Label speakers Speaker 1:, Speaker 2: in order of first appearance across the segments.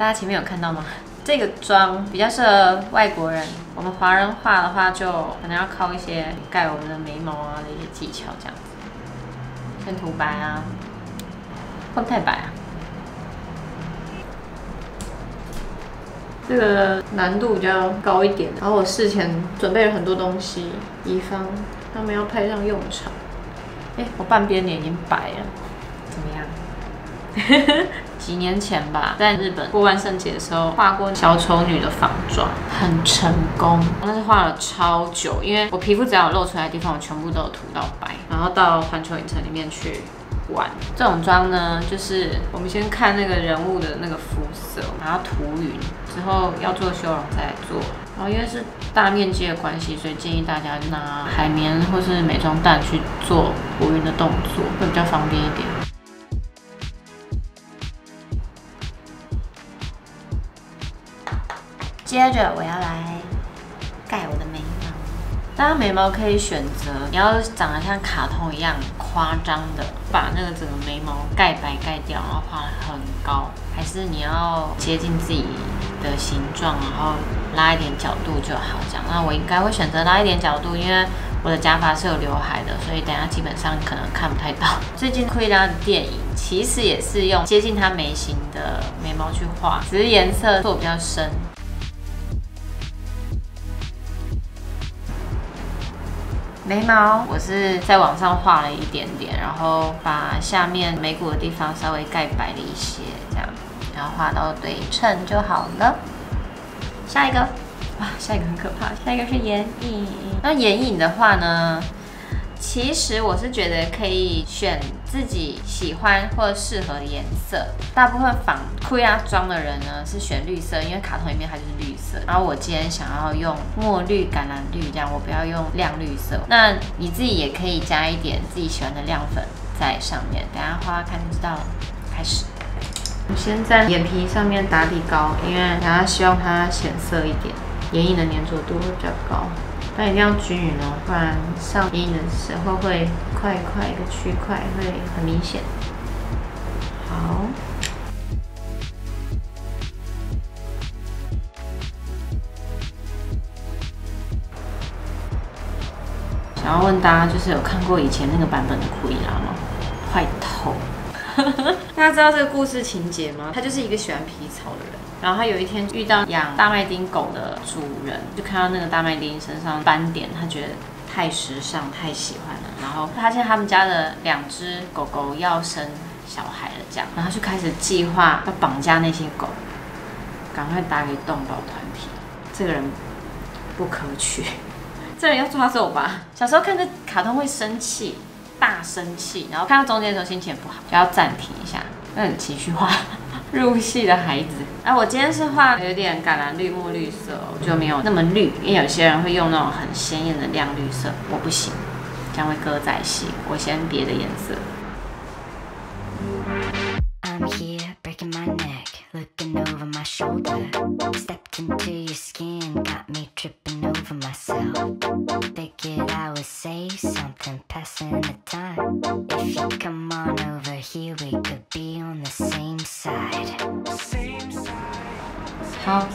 Speaker 1: 大家前面有看到吗？这个妆比较适合外国人，我们华人画的话就可能要靠一些盖我们的眉毛啊的一些技巧，这样子。先涂白啊，会不会太白啊？这个难度比较高一点，然后我事前准备了很多东西，以防他们要派上用场。我半边脸已经白了，怎么样？几年前吧，在日本过万圣节的时候画过小丑女的仿妆，很成功。但是画了超久，因为我皮肤只要有露出来的地方，我全部都有涂到白。然后到环球影城里面去玩。这种妆呢，就是我们先看那个人物的那个肤色，然后涂匀之后要做修容再来做。然后因为是大面积的关系，所以建议大家拿海绵或是美妆蛋去做涂匀的动作，会比较方便一点。接着我要来盖我的眉毛。当然眉毛可以选择，你要长得像卡通一样夸张的，把那个整个眉毛盖白盖掉，然后画得很高，还是你要接近自己的形状，然后拉一点角度就好这样。那我应该会选择拉一点角度，因为我的假发是有刘海的，所以等一下基本上可能看不太到。最近库伊拉的电影其实也是用接近她眉形的眉毛去画，只是颜色做比较深。眉毛我是在往上画了一点点，然后把下面眉骨的地方稍微盖白了一些，这样，然后画到对称就好了。下一个，哇，下一个很可怕，下一个是眼影。那眼影的话呢，其实我是觉得可以选自己喜欢或者适合的颜色。大部分仿库伊拉妆的人呢是选绿色，因为卡通里面它就是绿色。然后我今天想要用墨绿、橄榄绿这样，我不要用亮绿色。那你自己也可以加一点自己喜欢的亮粉在上面，等一下画看就知道了。开始，我先在眼皮上面打底膏，因为等一下希望它显色一点，眼影的粘着度会比较高。但一定要均匀哦，不然上眼影的时候会一块一块一个区块会很明显。好，想要问大家，就是有看过以前那个版本的库伊拉吗？坏透。大家知道这个故事情节吗？他就是一个喜欢皮草的人。然后他有一天遇到养大麦町狗的主人，就看到那个大麦町身上斑点，他觉得太时尚，太喜欢了。然后发现他们家的2只狗狗要生小孩了，这样，然后他就开始计划要绑架那些狗，赶快打给动保团体。这个人不可取，这人要抓走吧。小时候看这卡通会生气，大生气，然后看到中间的时候心情不好，就要暂停一下，那很情绪化。入戏的孩子，我今天是画有点橄榄绿、墨绿色，就没有那么绿，因为有些人会用那种很鲜艳的亮绿色，我不行，这样会歌仔戏。我先别的颜色。I'm here breaking my neck, looking over my shoulder. Stepped into your skin, got me tripping over myself. Figured I would say something, passing the time. If you come on over here, we could be on the same side. 好，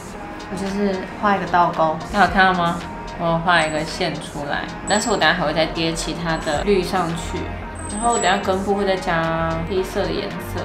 Speaker 1: 我就是画一个倒钩，大家有看到吗？我画一个线出来，但是我等一下还会再叠其他的绿上去，然后我等一下根部会再加黑色的颜色。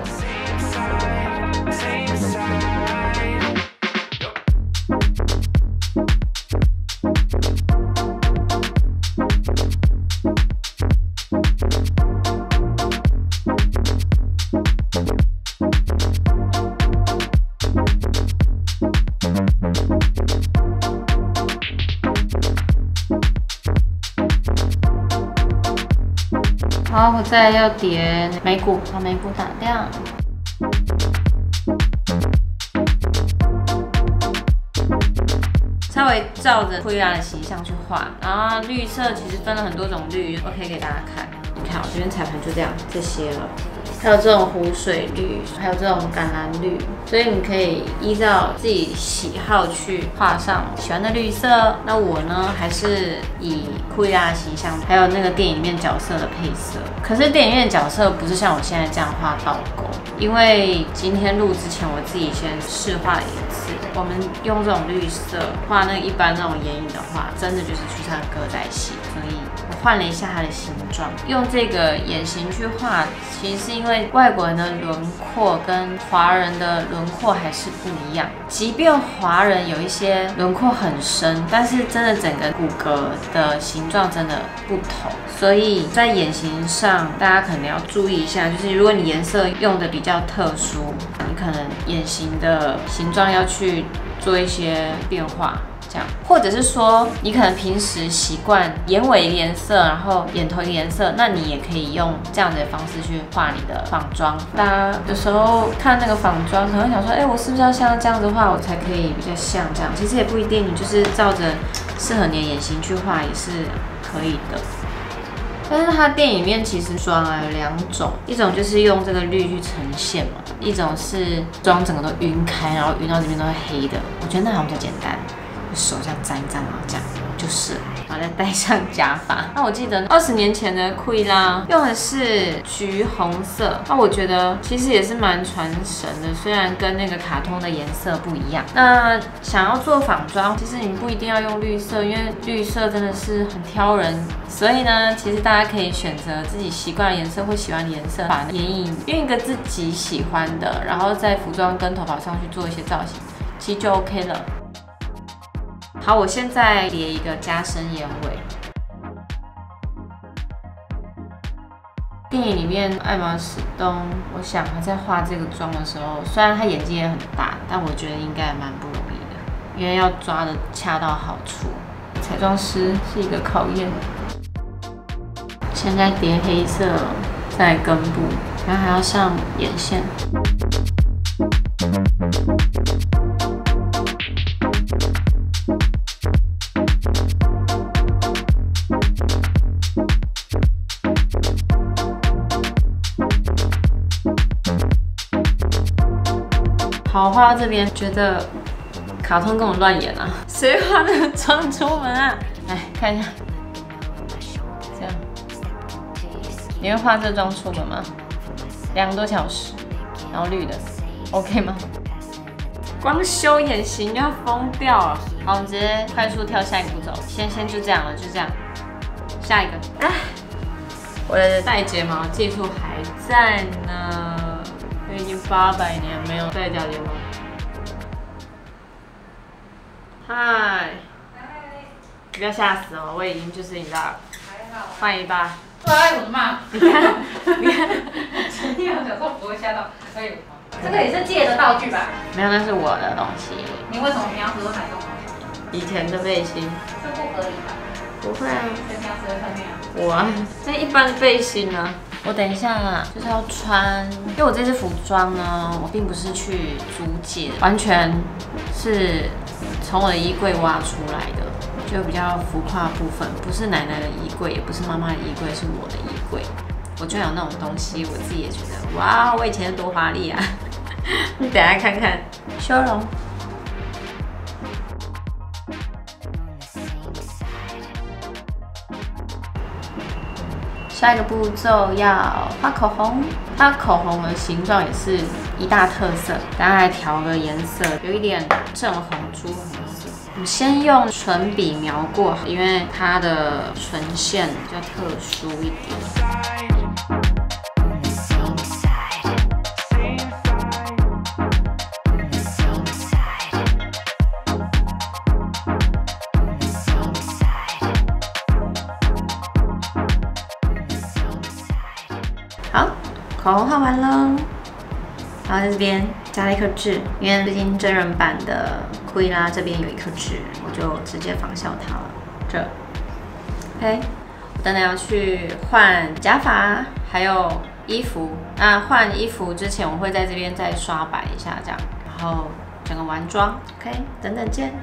Speaker 1: 好，我再要叠眉骨，把眉骨打亮。稍微照着库伊拉的形象去画，然后绿色其实分了很多种绿，我可以给大家看。你看我这边彩盘就这些了。还有这种湖水绿，还有这种橄榄绿，所以你可以依照自己喜好去画上喜欢的绿色。那我呢，还是以库伊拉的形象，还有那个电影里面角色的配色。可是电影里面的角色不是像我现在这样画倒钩，因为今天录之前我自己先试画了一次。我们用这种绿色画那个一般那种眼影的话，真的就是去唱歌仔戏，所以我换了一下它的形状，用这个眼型去画，其实是因为外国人的轮廓跟华人的轮廓还是不一样。即便华人有一些轮廓很深，但是真的整个骨骼的形状真的不同，所以在眼型上大家可能要注意一下，就是如果你颜色用的比较特殊，你可能眼型的形状要去做一些变化。这样，或者是说你可能平时习惯眼尾颜色，然后眼头的颜色，那你也可以用这样的方式去画你的仿妆。大家有时候看那个仿妆，可能会想说，我是不是要像这样子画，我才可以比较像这样？其实也不一定，你就是照着适合你的眼型去画也是可以的。但是它电影里面其实妆有两种，一种就是用这个绿去呈现嘛，一种是妆整个都晕开，然后晕到这边都是黑的。我觉得那好像比较简单。手这样沾一沾，然后这样就是，然后再戴上假发。那我记得20年前的库伊拉用的是橘红色，那我觉得其实也是蛮传神的，虽然跟那个卡通的颜色不一样。那想要做仿妆，其实你不一定要用绿色，因为绿色真的是很挑人。所以呢，其实大家可以选择自己习惯的颜色或喜欢的颜色，把眼影用一个自己喜欢的，然后在服装跟头发上去做一些造型，其实就 OK 了。好，我现在叠一个加深眼尾。电影里面艾玛史东，我想他在画这个妆的时候，虽然他眼睛也很大，但我觉得应该蛮不容易的，因为要抓的恰到好处。彩妆师是一个考验。现在叠黑色在根部，然后还要上眼线。好，画到这边，觉得卡通跟我乱演啊，谁画那个妆出门啊？来看一下，这样，你会画这妆出门吗？2个多小时，然后绿的 ，OK 吗？光修眼型就要疯掉了。好，我们直接快速跳下一个步骤，先就这样了，就这样。下一个，我的戴睫毛技术还在呢。我已经800年没有戴假睫毛。嗨，你不要吓死我，我已经就是你知道，换一把。
Speaker 2: 哎，我的妈！
Speaker 1: 你看，
Speaker 2: 前天我想说不会吓到，哎，这个也是借的道具吧？
Speaker 1: 没有，那是我的东西。
Speaker 2: 你为什么平常时都买这种东西？
Speaker 1: 以前的背心。
Speaker 2: 这不合理吧？
Speaker 1: 不会啊。
Speaker 2: 谁平常时会穿那样？
Speaker 1: 我啊，那一般的背心啊。我等一下就是要穿，因为我这次服装呢，我并不是去租借，完全是从我的衣柜挖出来的，就比较浮夸的部分，不是奶奶的衣柜，也不是妈妈的衣柜，是我的衣柜。我就有那种东西，我自己也觉得，哇，我以前多华丽啊！你等一下看看，修容。下一个步骤要画口红，它口红的形状也是一大特色，大家来调个颜色，有一点正红、朱红色。我们先用唇笔描过，因为它的唇线比较特殊一点。好，口红画完了，然后在这边加了一颗痣，因为最近真人版的库伊拉这边有一颗痣，我就直接仿效它了。这 ，OK， 我等等要去换假发，还有衣服。那换衣服之前，我会在这边再刷白一下，这样，然后整个完妆。OK， 等等见。